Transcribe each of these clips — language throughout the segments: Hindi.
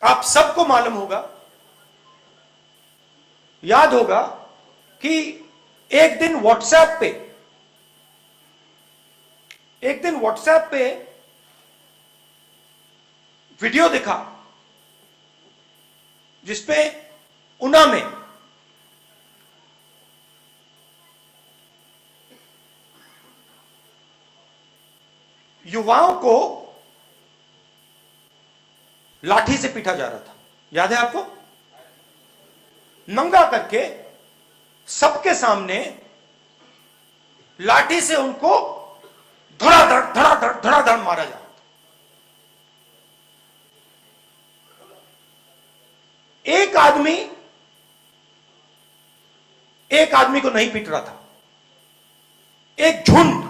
आप सबको मालूम होगा, याद होगा कि एक दिन व्हाट्सएप पे वीडियो दिखा जिसपे उना में युवाओं को लाठी से पीटा जा रहा था। याद है आपको? नंगा करके सबके सामने लाठी से उनको धड़ाधड़ मारा जा रहा था। एक आदमी को नहीं पीट रहा था, एक झुंड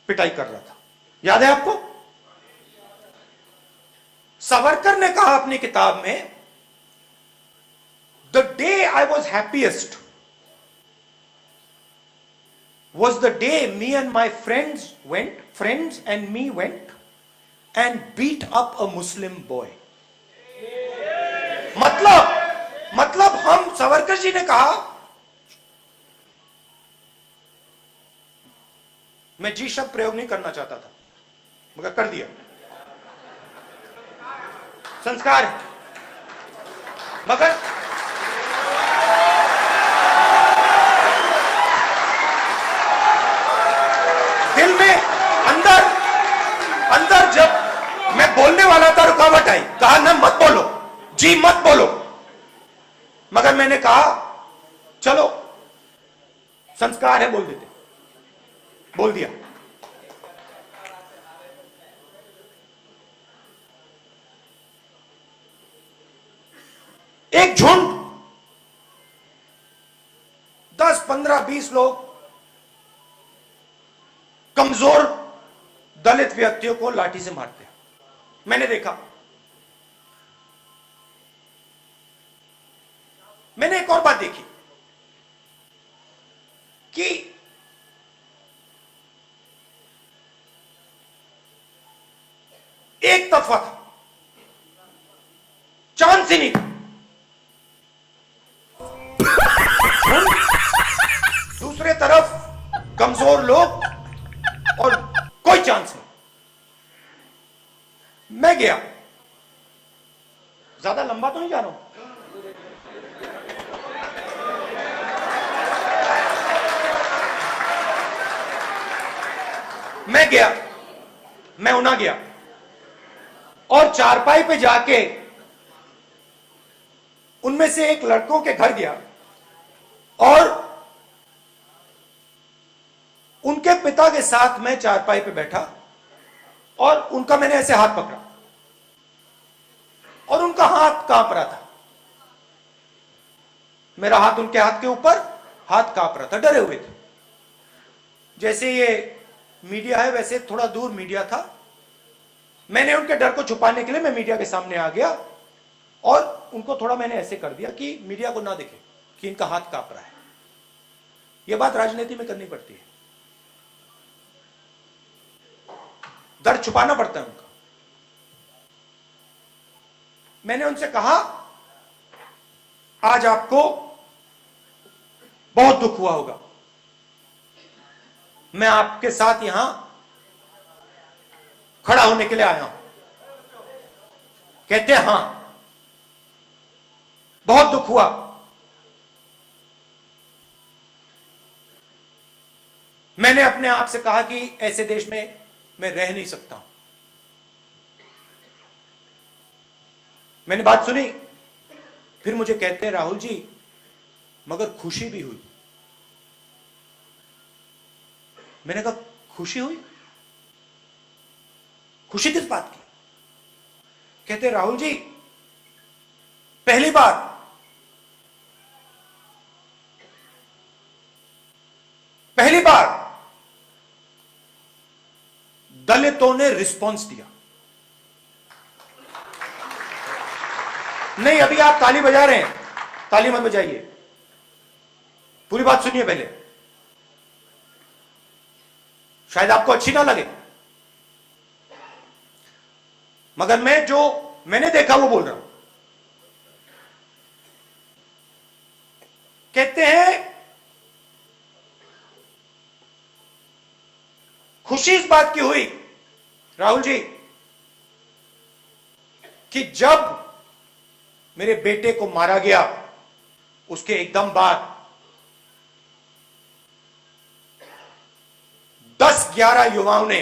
पिटाई कर रहा था। याद है आपको? सावरकर ने कहा अपनी किताब में, the day I was happiest was the day me and my friends and me went and beat up a Muslim boy. मतलब हम, सावरकर जी ने कहा, मैं जी शब्द प्रयोग नहीं करना चाहता था मगर कर दिया, संस्कार है, मगर दिल में अंदर जब मैं बोलने वाला था रुकावट आई, कहा ना मत बोलो जी, मत बोलो, मगर मैंने कहा चलो संस्कार है, बोल देते, बोल दिया। एक झुंड 10, 15, 20 लोग कमजोर दलित व्यक्तियों को लाठी से मारते हैं। मैंने देखा। मैंने एक और बात देखी कि एक तरफा था, चांस ही नहीं था, दूसरे तरफ कमजोर लोग और कोई चांस नहीं। मैं गया, ज्यादा लंबा तो नहीं जा रहा हूं, मैं उना गया और चारपाई पे जाके उनमें से एक लड़कों के घर गया और उनके पिता के साथ मैं चारपाई पे बैठा और उनका मैंने ऐसे हाथ पकड़ा और उनका हाथ कांप रहा था, मेरा हाथ उनके हाथ के ऊपर, हाथ कांप रहा था, डरे हुए थे। जैसे ये मीडिया है वैसे थोड़ा दूर मीडिया था। मैंने उनके डर को छुपाने के लिए मैं मीडिया के सामने आ गया और उनको थोड़ा मैंने ऐसे कर दिया कि मीडिया को ना दिखे कि इनका हाथ कांप रहा है। यह बात राजनीति में करनी पड़ती है, डर छुपाना पड़ता है उनका। मैंने उनसे कहा, आज आपको बहुत दुख हुआ होगा, मैं आपके साथ यहां खड़ा होने के लिए आया हूं। कहते हैं हां, बहुत दुख हुआ। मैंने अपने आप से कहा कि ऐसे देश में मैं रह नहीं सकता हूं। मैंने बात सुनी, फिर मुझे कहते हैं राहुल जी मगर खुशी भी हुई। मैंने कहा खुशी हुई? खुशी किस बात की? कहते राहुल जी पहली बार दलितों ने रिस्पॉन्स दिया। नहीं, अभी आप ताली बजा रहे हैं, ताली मत बजाइए, पूरी बात सुनिए पहले, शायद आपको अच्छी ना लगे। मगर मैं जो मैंने देखा वो बोल रहा हूं। कहते हैं खुशी इस बात की हुई राहुल जी कि जब मेरे बेटे को मारा गया उसके एकदम बाद 10-11 युवाओं ने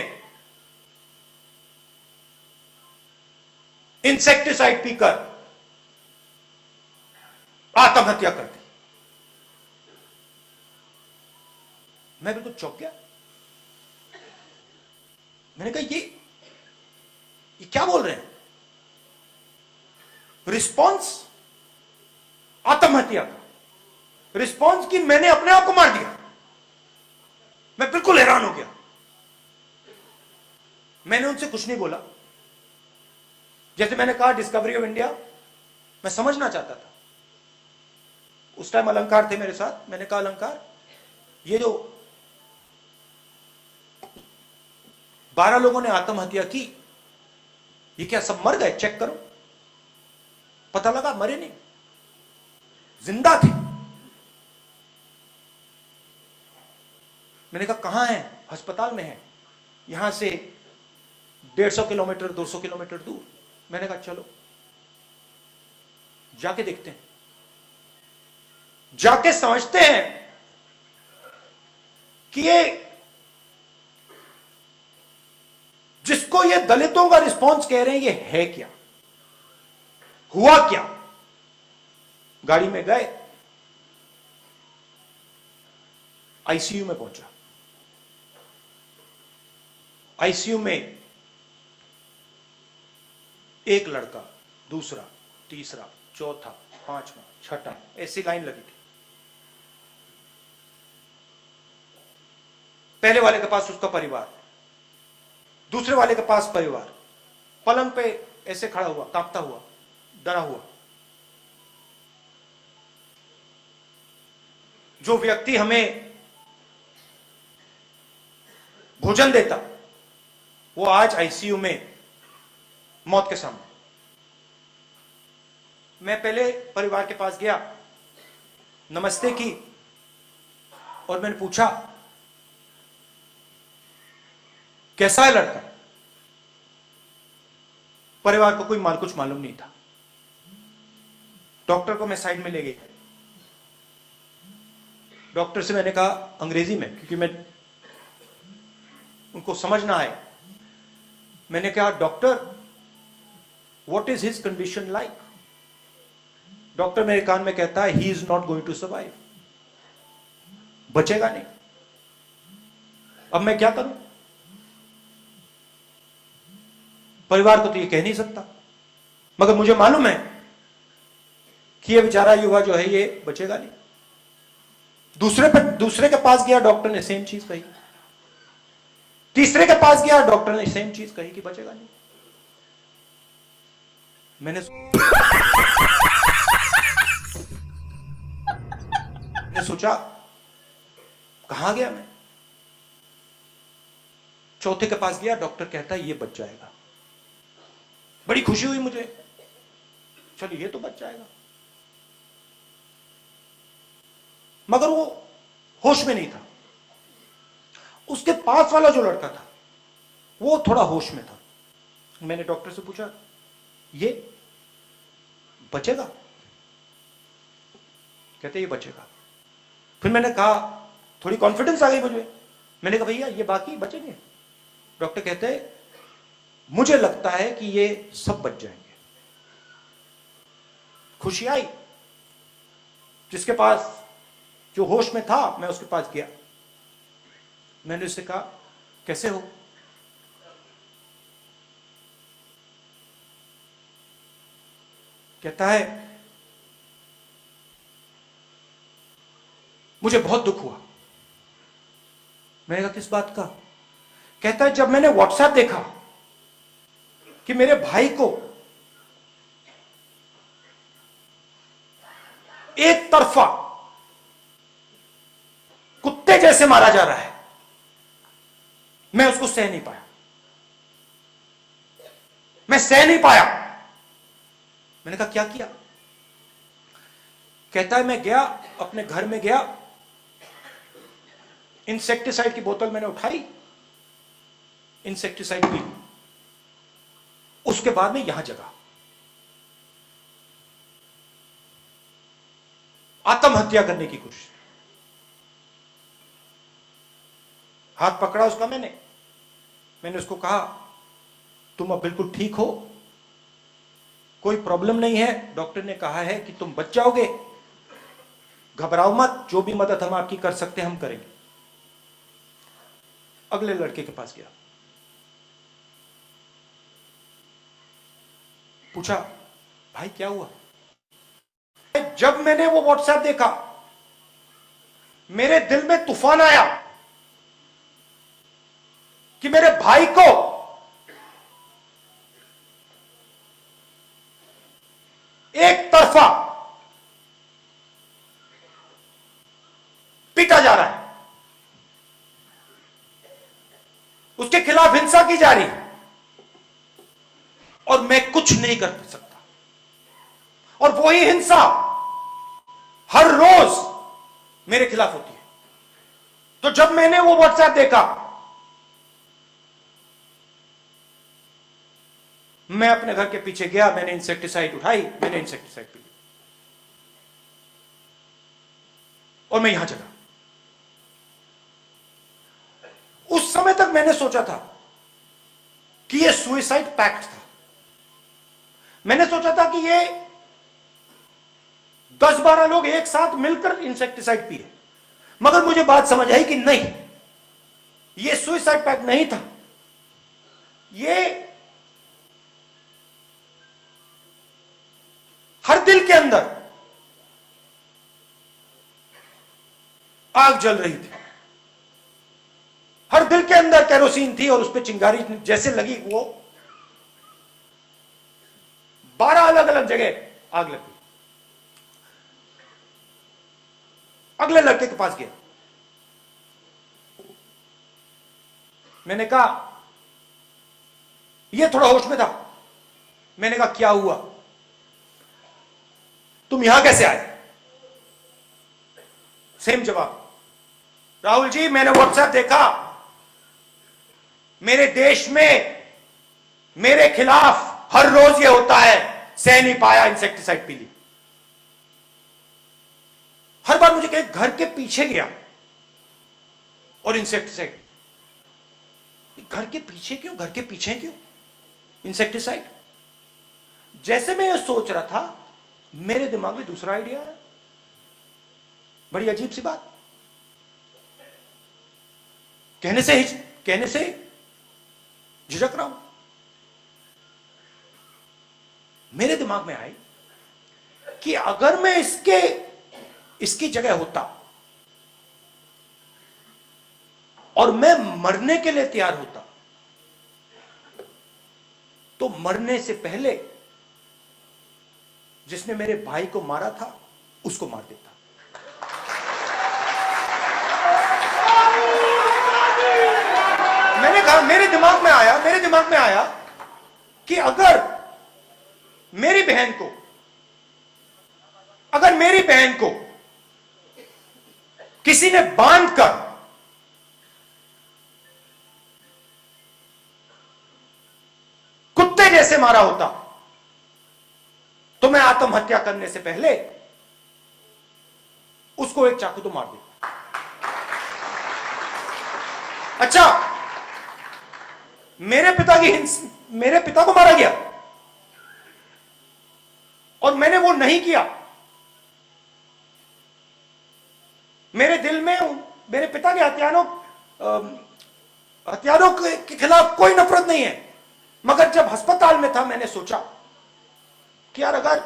इंसेक्टिसाइड पीकर आत्महत्या कर दी। मैं बिल्कुल चौंक गया। मैंने कहा ये क्या बोल रहे हैं? रिस्पॉन्स आत्महत्या का रिस्पॉन्स की मैंने अपने आप को मार दिया। मैं बिल्कुल हैरान हो गया। मैंने उनसे कुछ नहीं बोला। जैसे मैंने कहा डिस्कवरी ऑफ इंडिया मैं समझना चाहता था। उस टाइम अलंकार थे मेरे साथ। मैंने कहा अलंकार, ये जो 12 लोगों ने आत्महत्या की, ये क्या सब मर गए? चेक करो। पता लगा मरे नहीं, जिंदा थे। मैंने कहा कहां है? अस्पताल में है, यहां से 150 किलोमीटर 200 किलोमीटर दूर। मैंने कहा चलो जाके देखते हैं, जाके समझते हैं कि ये जिसको ये दलितों का रिस्पॉन्स कह रहे हैं ये है क्या, हुआ क्या। गाड़ी में गए, आईसीयू में पहुंचा। आईसीयू में एक लड़का, दूसरा, तीसरा, चौथा, पांचवा, छठा, ऐसी लाइन लगी थी। पहले वाले के पास उसका परिवार, दूसरे वाले के पास परिवार, पलंग पे ऐसे खड़ा हुआ, कांपता हुआ, डरा हुआ। जो व्यक्ति हमें भोजन देता वो आज आईसीयू में मौत के सामने। मैं पहले परिवार के पास गया, नमस्ते की और मैंने पूछा कैसा है लड़का। परिवार को कोई कुछ मालूम नहीं था। डॉक्टर को मैं साइड में ले गई। डॉक्टर से मैंने कहा अंग्रेजी में, क्योंकि मैं उनको समझ ना आए, मैंने कहा doctor what is his condition like. Doctor मेरे कान में कहता है he is not going to survive, बचेगा नहीं। अब मैं क्या करूं? परिवार को तो ये कह नहीं सकता, मगर मुझे मालूम है कि ये बेचारा युवा जो है ये बचेगा नहीं। दूसरे के पास गया, डॉक्टर ने सेम चीज कही। तीसरे के पास गया, डॉक्टर ने सेम चीज कही कि बचेगा नहीं। मैंने सोचा कहां गया मैं। चौथे के पास गया, डॉक्टर कहता है ये बच जाएगा। बड़ी खुशी हुई मुझे, चलो ये तो बच जाएगा। मगर वो होश में नहीं था। उसके पास वाला जो लड़का था वो थोड़ा होश में था। मैंने डॉक्टर से पूछा ये बचेगा? कहते ये बचेगा। फिर मैंने कहा, थोड़ी कॉन्फिडेंस आ गई मुझे, मैंने कहा भैया ये बाकी बचेंगे? डॉक्टर कहते मुझे लगता है कि ये सब बच जाएंगे। खुशी आई। जिसके पास जो होश में था मैं उसके पास गया। मैंने उससे कहा कैसे हो? कहता है मुझे बहुत दुख हुआ। मैंने कहा किस बात का? कहता है जब मैंने व्हाट्सएप देखा कि मेरे भाई को एक तरफा कुत्ते जैसे मारा जा रहा है, मैं उसको सह नहीं पाया। मैं सह नहीं पाया। मैंने कहा क्या किया? कहता है मैं गया, अपने घर में गया, इंसेक्टिसाइड की बोतल मैंने उठाई, इंसेक्टिसाइड पी, उसके बाद में यहां जगा, आत्महत्या करने की कोशिश। हाथ पकड़ा उसका, मैंने उसको कहा तुम अब बिल्कुल ठीक हो, कोई प्रॉब्लम नहीं है, डॉक्टर ने कहा है कि तुम बच जाओगे, घबराओ मत, जो भी मदद हम आपकी कर सकते हैं हम करेंगे। अगले लड़के के पास गया, पूछा भाई क्या हुआ? जब मैंने वो व्हाट्सएप देखा मेरे दिल में तूफान आया कि मेरे भाई को एक तरफा पीटा जा रहा है, उसके खिलाफ हिंसा की जा रही है और मैं कुछ नहीं कर सकता। और वही हिंसा हर रोज मेरे खिलाफ होती है। तो जब मैंने वो व्हाट्सएप देखा, मैं अपने घर के पीछे गया, मैंने इंसेक्टिसाइड उठाई, मैंने इंसेक्टिसाइड पी और मैं यहां जगा। उस समय तक मैंने सोचा था कि ये सुइसाइड पैक्ट था। मैंने सोचा था कि ये 10-12 लोग एक साथ मिलकर इंसेक्टिसाइड पिए, मगर मुझे बात समझ आई कि नहीं, ये सुइसाइड पैक्ट नहीं था, ये हर दिल के अंदर आग जल रही थी, हर दिल के अंदर केरोसिन थी और उस पर चिंगारी जैसे लगी, वो 12 अलग अलग जगह आग लगी। अगले लड़के के पास गया, मैंने कहा, ये थोड़ा होश में था, मैंने कहा क्या हुआ, तुम यहां कैसे आए? सेम जवाब, राहुल जी मैंने व्हाट्सएप देखा, मेरे देश में मेरे खिलाफ हर रोज ये होता है, सह नहीं पाया, इंसेक्टिसाइड पी ली। हर बार मुझे कहे घर के पीछे गया और इंसेक्टिसाइड, घर के पीछे क्यों, घर के पीछे क्यों इंसेक्टिसाइड? जैसे मैं ये सोच रहा था, मेरे दिमाग में दूसरा आइडिया है, बड़ी अजीब सी बात, कहने से झिझक रहा हूं। मेरे दिमाग में आई कि अगर मैं इसकी जगह होता और मैं मरने के लिए तैयार होता, तो मरने से पहले जिसने मेरे भाई को मारा था उसको मार देता। मैंने कहा, मेरे दिमाग में आया कि अगर मेरी बहन को किसी ने बांधकर कुत्ते जैसे मारा होता, तो मैं आत्महत्या करने से पहले उसको एक चाकू तो मार देता। अच्छा, मेरे पिता को मारा गया और मैंने वो नहीं किया। मेरे दिल में मेरे पिता के हथियारों के खिलाफ कोई नफरत नहीं है, मगर जब अस्पताल में था मैंने सोचा कि यार अगर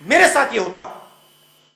मेरे साथ ये होता